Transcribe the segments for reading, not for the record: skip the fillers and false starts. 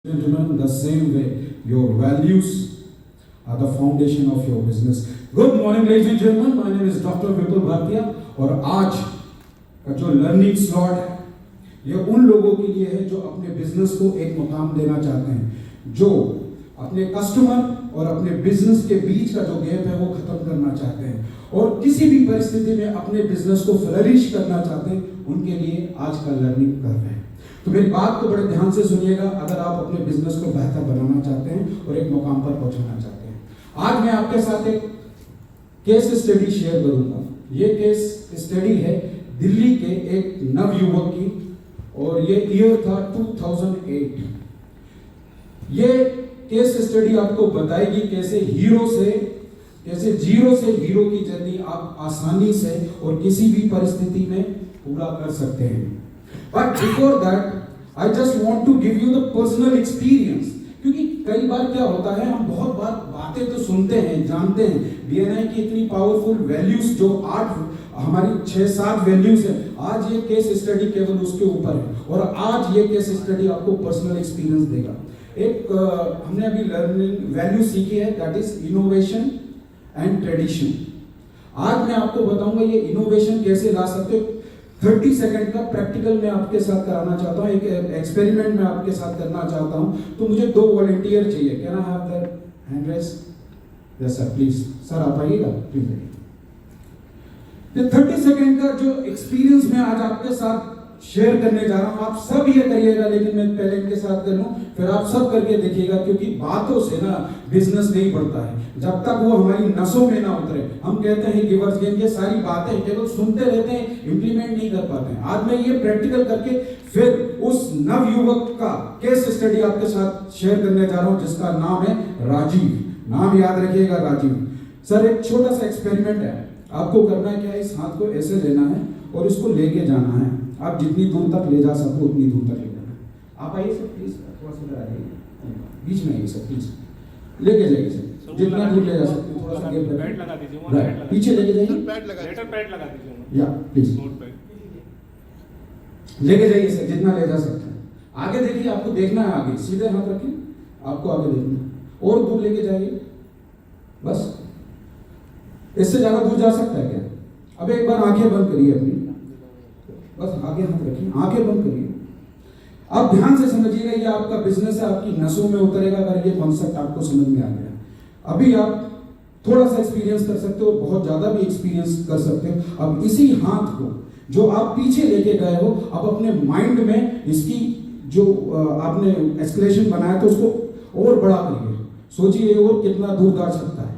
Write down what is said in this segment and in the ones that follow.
Gentlemen, the same way, your values are the foundation of your business. Good morning, ladies and gentlemen. My name is Dr. Vipul Bhatia और आज का जो learning slot है ये उन लोगों के लिए है जो अपने बिजनेस को एक मुकाम देना चाहते हैं, जो अपने कस्टमर और अपने बिजनेस के बीच का जो गैप है वो खत्म करना चाहते हैं और किसी भी परिस्थिति में अपने बिजनेस को फ्लरिश करना चाहते हैं, उनके लिए आज का लर्निंग कर रहे हैं। तो मेरी बात को बड़े ध्यान से सुनिएगा अगर आप अपने बिजनेस को बेहतर बनाना चाहते हैं और एक मुकाम पर पहुंचाना चाहते हैं। आज मैं आपके साथ एक केस स्टडी शेयर करूंगा। ये केस स्टडी है दिल्ली के एक नवयुवक की और ये ईयर था 2008। ये केस स्टडी आपको बताएगी कैसे जीरो से हीरो की जर्नी आप आसानी से और किसी भी परिस्थिति में पूरा कर सकते हैं। But before that, I just want to give you the personal experience. क्योंकि कई बार क्या होता है, हम बहुत बार बातें तो सुनते हैं, जानते हैं, डीएनए की इतनी पावरफुल वैल्यूज जो हमारी 6-7 वैल्यूज है, आज ये केस स्टडी केवल उसके ऊपर है और आज ये केस स्टडी आपको पर्सनल एक्सपीरियंस देगा। एक हमने अभी लर्निंग वैल्यू सीखी है, that is innovation and tradition. आज मैं आपको बताऊंगा ये इनोवेशन कैसे ला सकते हो। 30 सेकंड का प्रैक्टिकल मैं आपके साथ कराना चाहता हूँ, एक एक्सपेरिमेंट मैं आपके साथ करना चाहता हूँ। तो मुझे 2 वॉलंटियर चाहिए। Can I have that hand raise? Yes sir, please sir आप आइएगा प्लीज। 30 सेकंड का जो एक्सपीरियंस मैं आज आपके साथ शेयर करने जा रहा हूँ, आप सब ये करिएगा, लेकिन मैं पहले इनके साथ कर लूँ, फिर आप सब करके देखिएगा, क्योंकि बातों से ना बिजनेस नहीं बढ़ता है जब तक वो हमारी नसों में ना उतरे। हम कहते हैं गिवर्स गेन, ये सारी बातें केवल सुनते रहते हैं, इंप्लीमेंट नहीं कर पाते हैं। आज मैं ये प्रैक्टिकल करके फिर उस नवयुवक का केस स्टडी आपके साथ शेयर करने जा रहा हूँ, जिसका नाम है राजीव। नाम याद रखिएगा, राजीव। सर एक छोटा सा एक्सपेरिमेंट है, आपको करना है क्या, इस हाथ को ऐसे लेना है और इसको लेके जाना है। आप जितनी दूर तक ले जा सको उतनी दूर तक ले जाना। आप आइए सर प्लीज, थोड़ा सा इधर आइए, बीच में आइए सर प्लीज, लेके जाइए सर, जितना दूर ले जा सकते हैं। थोड़ा सा गैप पैड लगा दीजिए, पीछे लेके जाइए, पैड लगा दीजिए या प्लीज लेके जाइए सर, जितना ले जा सकते हैं। आगे देखिए, आपको देखना है आगे, सीधे हाथ रखिए, आपको आगे देखना है और दूर लेके जाइए। बस इससे ज्यादा दूर जा सकता है क्या? अब एक बार आंखें बंद करिए अपनी, बस आगे हाथ रखिए, आंखें बंद करिए। अब ध्यान से समझिएगा, ये आपका बिजनेस है, आपकी नसों में उतरेगा अगर ये कॉन्सेप्ट आपको समझ में आ गया। अभी आप थोड़ा सा एक्सपीरियंस कर सकते हो, बहुत ज्यादा भी एक्सपीरियंस कर सकते हो। अब इसी हाथ को जो आप पीछे लेके गए हो, अब अपने माइंड में इसकी जो आपने एस्केलेशन बनाया तो उसको और बड़ा करिए। सोचिए और कितना दूर जा सकता है,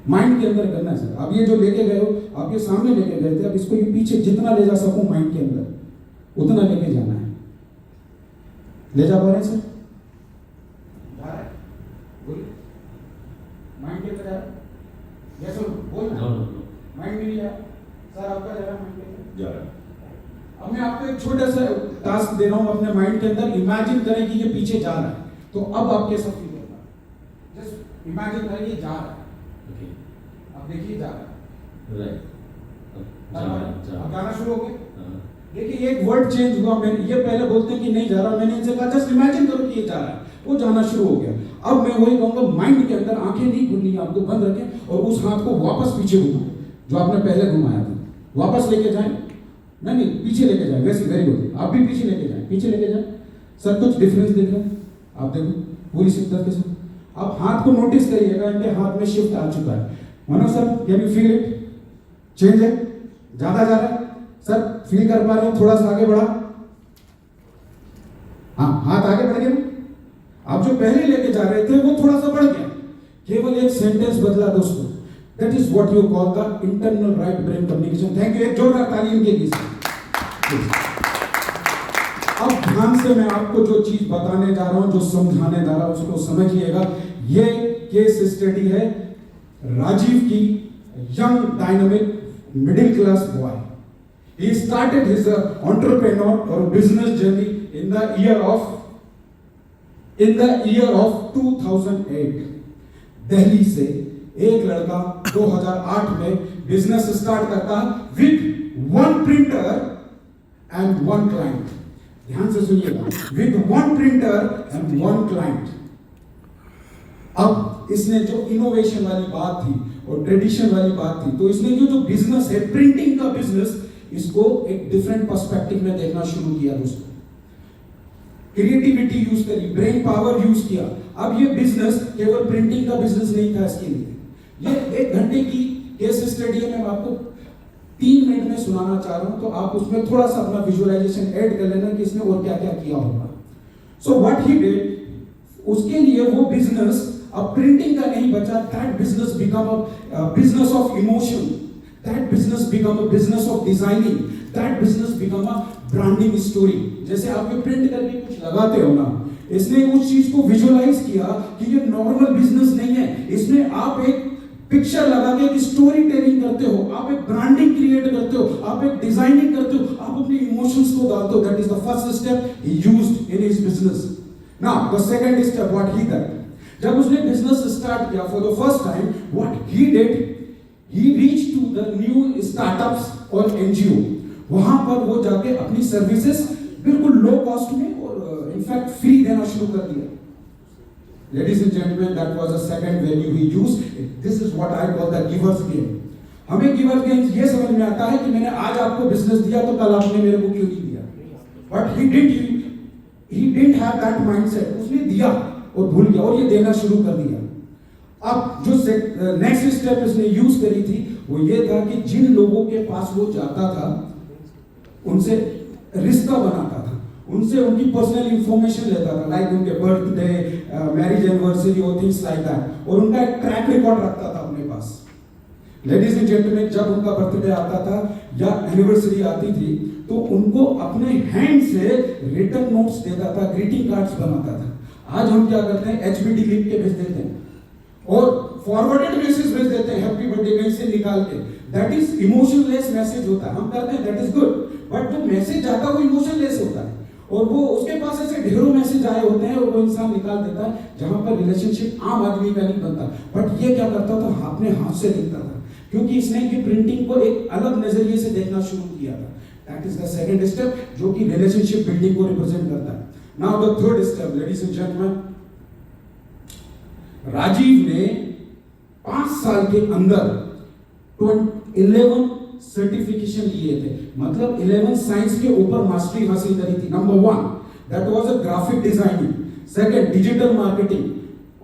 माइंड के अंदर करना है सर। अब ये जो लेके गए हो, आप ये सामने लेके गए थे, अब इसको ये पीछे जितना ले जा सको माइंड के अंदर उतना लेके जाना है। ले जा पा रहे हैं सर? जा रहा है? बोलिए, माइंड के अंदर जा रहा है? यस सर, बोल ना। माइंड में नहीं जा रहा सर, आपका जा रहा है, माइंड के अंदर जा रहा है। अब मैं आपको एक छोटा सा टास्क दे रहा हूं, अपने माइंड के अंदर इमेजिन करें कि ये पीछे जा रहा है। तो अब आप कैसा फील होगा? जस्ट इमेजिन करें ये जा रहा है, अब देखिए जा रहा है, अब गाना शुरू हो गया। देखिए एक वर्ड चेंज हुआ। मैंने ये पहले बोलते हैं कि नहीं जा रहा, मैंने इनसे कहा जस्ट इमेजिन करो कि ये जा रहा है, वो जाना शुरू हो गया। अब मैं वही कहूंगा, माइंड के अंदर आंखें नहीं खुलनी है, आपको बंद रखें और उस हाथ को वापस पीछे घुमाएं जो आपने पहले घुमाया था। वापस लेके जाएं, नहीं पीछे लेके जाएं, वैसे वेरी गुड। आप भी पीछे लेके जाएं, पीछे लेके जाएं। सर कुछ डिफरेंस देख रहे हैं आप? देखो पूरी शिद्दत के साथ आप हाथ को नोटिस करिएगा, इनके हाथ में शिफ्ट आ चुका है। Manoj sir, can you feel it? Change है, ज्यादा जा रहा है सर, फील कर पा रहे हैं? थोड़ा सा आगे बढ़ा, हाँ हाथ आगे बढ़ गया। आप जो पहले लेके जा रहे थे वो थोड़ा सा बढ़ गया, केवल एक सेंटेंस बदला दोस्तों। That is what you call the internal right brain communication. Thank you, एक जोरदार ताली इनके लिए। अब ध्यान से मैं आपको जो चीज बताने जा रहा हूं, जो समझाने जा रहा हूं, उसको समझिएगा। ये केस स्टडी है राजीव की, young dynamic middle class boy. He started his entrepreneur or business journey in the year of 2008। Delhi से एक लड़का 2008 में बिजनेस स्टार्ट करता विद 1 प्रिंटर एंड 1 क्लाइंट। ध्यान से सुनिएगा, with one printer and one client. अब इसने जो इनोवेशन वाली बात थी और ट्रेडिशन वाली बात थी, तो इसने जो बिजनेस है, प्रिंटिंग का बिजनेस, इसको एक डिफरेंट पर्सपेक्टिव में देखना शुरू किया दोस्तों। क्रिएटिविटी यूज करी, ब्रेन पावर यूज किया। अब ये बिजनेस केवल प्रिंटिंग का बिजनेस नहीं था इसके लिए। ये 1 घंटे की केस स्टडी है, मैं आपको 3 मिनट में सुनाना चाह रहा हूं, तो आप उसमें थोड़ा सा अपना विजुअलाइजेशन ऐड कर लेना कि इसने और क्या क्या किया होगा। सो व्हाट ही डिड, उसके लिए वो बिजनेस अब प्रिंटिंग का नहीं बचा। That business become a business of emotion, that business become a business of designing, that business become a branding story. जैसे आप ये प्रिंट करके कुछ लगाते हो ना, इसने उस चीज को विजुअलाइज किया कि ये नॉर्मल बिजनेस नहीं है, इसमें आप एक पिक्चर लगा के एक स्टोरी टेलिंग करते हो, आप एक ब्रांडिंग क्रिएट करते हो, आप एक डिजाइनिंग करते हो, आप अपने इमोशंस को डालते हो। That is the first step he used in his business. Now the second step what he did, जब उसने बिजनेस स्टार्ट किया for the first time, what he did, he reached to the new startups और NGO. वहां पर वो जाके अपनी services बिल्कुल लो कॉस्ट में और इनफैक्ट फ्री देना शुरू कर दिया। Ladies and gentlemen, that was the second value he used. This is what I call the giver's game. हमें गिवर्स गेम ये समझ में आता है कि मैंने आज आपको बिजनेस दिया तो कल आपने मेरे को क्यों नहीं दिया। But he didn't have that mindset. उसने दिया और भूल गया और ये देना शुरू कर दिया। अब जो नेक्स्ट स्टेप इसने यूज करी थी वो ये था कि जिन लोगों के पास वो जाता था उनसे रिश्ता बनाता था, उनसे उनकी पर्सनल इंफॉर्मेशन लेता था, लाइक उनके बर्थडे, मैरिज एनिवर्सरी और थिंग्स लाइक दैट, और उनका एक ट्रैक रिकॉर्ड रखता था अपने पास। लेडीज एंड जेंटलमैन, जब उनका बर्थडे आता था या एनिवर्सरी आती थी तो उनको अपने हैंड से रिटर्न नोट्स देता था, ग्रीटिंग कार्ड्स बनाता था। आज हम क्या करते हैं, एचबीडी लिख के भेज देते हैं और फॉरवर्डेड मैसेज भेज देते हैं, हैप्पी बर्थडे कहीं से निकाल के। दैट इज इमोशनलेस मैसेज होता है, हम करते हैं, दैट इज गुड, बट जो मैसेज जाता है वो इमोशनलेस होता है और वो उसके पास ऐसे ढेरों मैसेज आए होते हैं और वो इंसान निकाल देता है जहां पर रिलेशनशिप आम आदमी का नहीं बनता। बट ये क्या करता था, अपने हाथ से लिखता था, क्योंकि इसने ये प्रिंटिंग को एक अलग नजरिए से देखना शुरू किया था। That is the second step जो कि रिलेशनशिप बिल्डिंग को रिप्रेजेंट करता है। Now the third step, ladies and gentleman, Rajiv ने 5 साल के अंदर 11 सर्टिफिकेशन लिए थे, मतलब 11 साइंस के ऊपर मास्टरी हासिल करी थी। Number 1 that was a graphic designing, second digital marketing,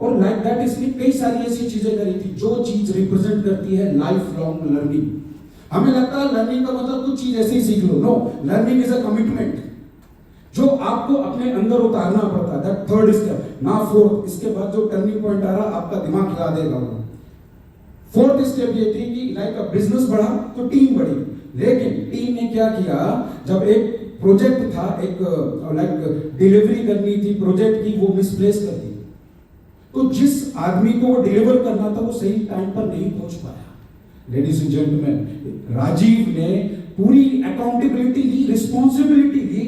और लाइक दैट इसने कई सारी ऐसी चीजें करी थी जो चीज रिप्रेजेंट करती है लाइफ लॉन्ग लर्निंग। हमें लगता है लर्निंग का मतलब कुछ चीज ऐसे ही सीख लो, no, learning is a commitment जो आपको अपने अंदर उतारना पड़ता है। That third step. ना फोर्थ, इसके बाद जो टर्निंग पॉइंट आ रहा आपका दिमाग हिला देगा वो। फोर्थ स्टेप ये थी कि लाइक अ बिजनेस बढ़ा तो टीम बढ़ी, लेकिन टीम ने क्या किया, जब एक प्रोजेक्ट था, एक लाइक डिलीवरी करनी थी प्रोजेक्ट की, वो मिसप्लेस कर दी, तो जिस आदमी को वो डिलीवर करना था वो सही टाइम पर नहीं पहुंच पाया। लेडीज एंड जेंटलमैन, राजीव ने पूरी अकाउंटेबिलिटी ली, रिस्पॉन्सिबिलिटी ली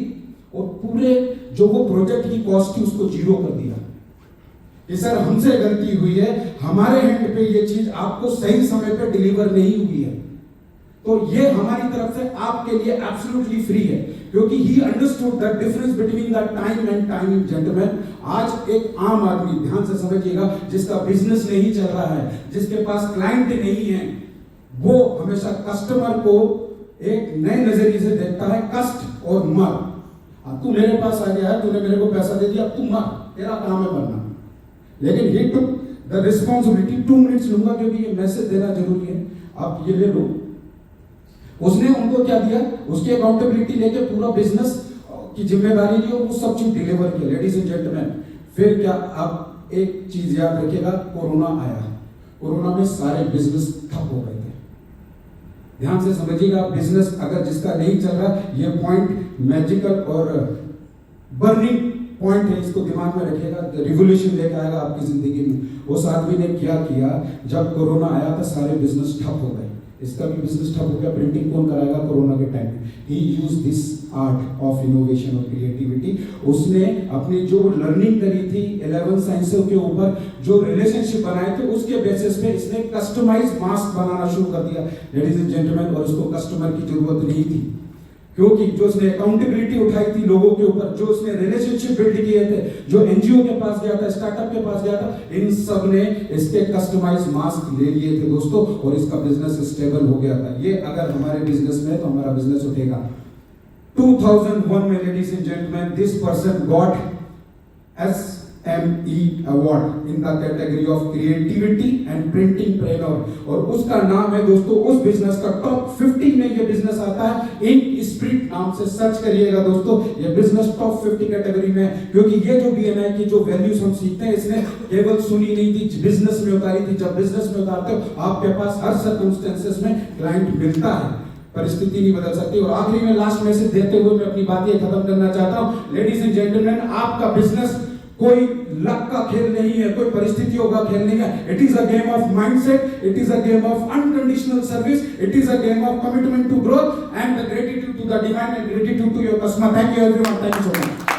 और पूरे जो वो प्रोजेक्ट की कॉस्ट थी उसको 0 कर दिया कि सर हमसे गलती हुई है, हमारे हैंड पे ये चीज आपको सही समय पे डिलीवर नहीं हुई है, तो ये हमारी तरफ से आपके लिए एब्सोल्युटली फ्री है, क्योंकि he understood the difference between the time and time. Gentleman, आज एक आम आदमी, ध्यान से समझिएगा, जिसका बिजनेस नहीं चल रहा है, जिसके पास क्लाइंट नहीं है, वो हमेशा कस्टमर को एक नए नजरिए से देखता है, कस्ट और मर। तू मेरे पास आ गया है, तूने मेरे को पैसा दे दिया, तू मर, तेरा काम है मरना। लेकिन he took the responsibility, 2 minutes लूंगा क्योंकि ये मैसेज देना जरूरी है, आप ये ले लो। उसने उनको क्या दिया, उसकी अकाउंटेबिलिटी लेके पूरा बिजनेस की जिम्मेदारी ली और वो सब चीज डिलीवर किया। लेडीज एंड जेंटलमैन, फिर क्या, आप एक चीज याद रखिएगा, कोरोना आया, कोरोना में सारे बिजनेस ठप हो गए थे। ध्यान से समझिएगा, बिजनेस अगर जिसका नहीं चल रहा, ये पॉइंट मैजिकल और बर्निंग पॉइंट है, इसको दिमाग में रखिएगा, रिवोल्यूशन लेकर आएगा आपकी जिंदगी में। उस आदमी ने क्या किया, जब कोरोना आया था सारे बिजनेस ठप हो गए, इसका भी बिजनेस ठप हो गया। प्रिंटिंग कौन कराएगा कोरोना के टाइम में? He use this art of innovation और क्रिएटिविटी। उसने अपनी जो लर्निंग करी थी 11 साइंसों के ऊपर, जो रिलेशनशिप बनाए थे, उसके बेसिस पे इसने कस्टमाइज मास्क बनाना शुरू कर दिया। लेडीज एंड जेंटलमैन, और उसको कस्टमर की जरूरत नहीं थी, क्योंकि जो उसने अकाउंटेबिलिटी उठाई थी लोगों के ऊपर, जो उसने रिलेशनशिप बिल्ड किए थे, जो एनजीओ के पास गया था, स्टार्टअप के पास गया था, इन सब ने इसके कस्टमाइज मास्क ले लिए थे दोस्तों, और इसका बिजनेस स्टेबल हो गया था। ये अगर हमारे बिजनेस में, तो हमारा बिजनेस उठेगा। 2001 में ladies and gentleman, this person got SME award in the category of creativity and printing preneur, और उसका नाम है दोस्तों, उस बिजनेस का टॉप 50 में ये बिजनेस आता है। इंक स्प्रिट नाम से सर्च करिएगा दोस्तों, ये बिजनेस टॉप 50 कैटेगरी में है। क्योंकि ये जो BNI की जो वैल्यूज हम सीखते हैं, इसने केवल सुनी नहीं थी, बिजनेस में उतारी थी। जब बिजनेस में उतारते हो, आपके पास हर सर्कमस्टेंसेस में क्लाइंट मिलता है, परिस्थिति नहीं बदल सकती। और आखिरी में लास्ट मैसेज देते हुए मैं अपनी बात ये खत्म करना चाहता हूं। लेडीज एंड जेंटलमैन, आपका बिजनेस कोई लक का खेल नहीं है, कोई परिस्थितियों का खेल नहीं है। It is a game of mindset, it is a game of unconditional service, it is a game of commitment to growth and the gratitude to the divine and gratitude to your customer. Thank you everyone, thank you so much.